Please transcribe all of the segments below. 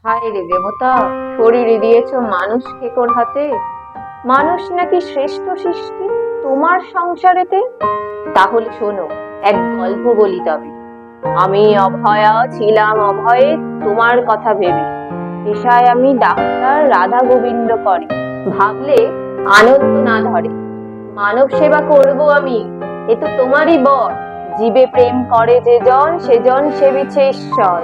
হায় রে দেবতা, শরীরে দিয়েছ মানুষ কেকর হাতে। মানুষ নাকি শ্রেষ্ঠ সৃষ্টি তোমার সংসারেতে? তাহলে শোনো, এক গল্প বলি তবে। আমি অভয়া ছিলাম অভয়ে তোমার কথা ভেবে। পেশায় আমি ডাক্তার, রাধা গোবিন্দ করে ভাবলে আনন্দ না ধরে। মানব সেবা করব আমি, এ তো তোমারই বর। জীবে প্রেম করে যে জন, সেজন সেবিছে ঈশ্বর।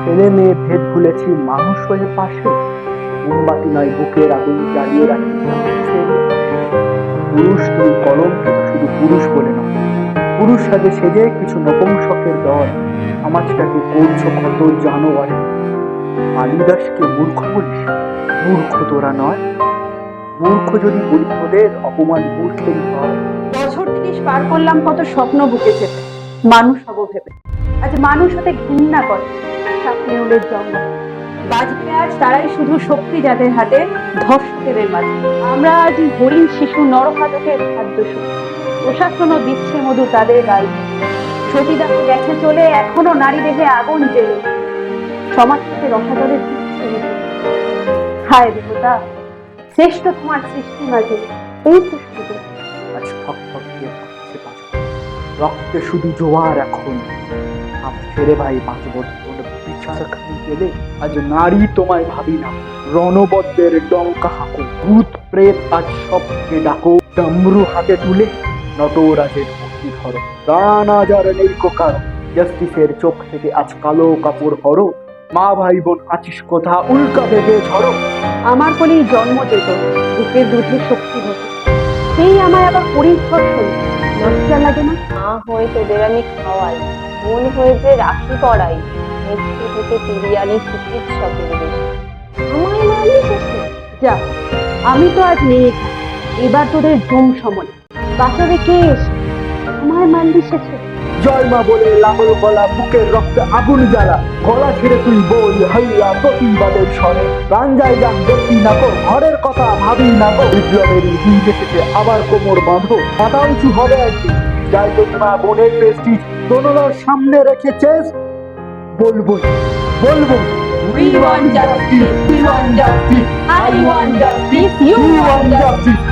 ছেলে মেয়ে ভেদ ভুলেছি মানুষ হয়ে পাশে। মোমবাতি নয় বুকের আগুন জ্বালিয়ে রাখি পুরুষ তুমি কলঙ্কিত শুধু পুরুষ বলে নয়, পুরুষ সাজে সেজে কিছু নপুংসকের দল সমাজটাকে করছো কত জানোয়ারে। কালিদাসকে মূর্খ বলিস? মূর্খ তোরা নয়, মূর্খ যদি বলি তোদের অপমান মূর্খেরই হয়। বছর 30 পার করলাম কত স্বপ্ন বুকে চেপে, মানুষ হব ভেবে। আজ মানুষ হতে ঘৃণা করে সাপনেউলের জন্ম। বাজবে আজ তারাই শুধু শক্তি যাদের হাতে, ধর্ষকের মাঝে। আমরা আজ হরিণ শিশু নরখাদকের খাদ্য সুখ। প্রশাসনও দিচ্ছে মধু তাদের গায়ে। সতীদাহ গেছে চলে, এখনো নারী দেহে আগুন জেলে। সমাজ থেকে রসাতলের দিচ্ছে মুখে। হায় দেবতা, শ্রেষ্ঠ তোমার সৃষ্টি মাঝে এই তো শুধু। আজ ঠক ঠক দিয়ে কাঁপছে পাঁচ, রক্তে শুধু জোয়ার এখন। আজ ছেড়ে ভাই বাঁচব বিচার খাই গেলে। আজ নারী তোমায় ভাবি না, রণবদ্রের ডঙ্কা হাঁকো। ভূত প্রেত আজ সবকে ডাকো, ডামরু হাতে তুলে নটরাজের মূর্তি ধরো। প্রাণ আজ আর নেই কোকার, জাস্টিসের চোখ থেকে আজ কালো কাপড় হরো। মা ভাই বোন আছিস কোথা, উল্কা বেগে ঝরো। আমার কোলেই জন্ম যেত, বুকের দুধে শক্তি হতো। সেই আমায় আবার পরিধর্ষণ, লজ্জা লাগে না? মা হয়ে তোদের আমি খাওয়াই, বোন হয়ে যে রাখি পড়াই, মৃত্যু থেকে ফিরিয়ে আনি চিকিৎসকের বেশে। আমায় মারলি শেষে? যা, আমি তো আজ নেই এখানে। এবার তোদের জম সময় বাঁচাবে কে এসে? আমায় মারলি শেষে। জয় মা বলে লাঙল গলা, বুকের রক্তে আগুন জ্বালা। গলা ছেড়ে তুই বল হাইয়া প্রতিবাদের স্বরে। প্রাণ যায় যান দেখি না গো, ঘরের কথা ভাবি না গো। বিপ্লবের দিন যেতে আবার কোমর বাঁধো, মাথা উঁচু হবে একদিন। যাই তো মা বোনের প্রেস্টিজ দোনোর সামনে রেখেছে। বলবো বলবো We want justice, we want justice, I want justice, you want justice.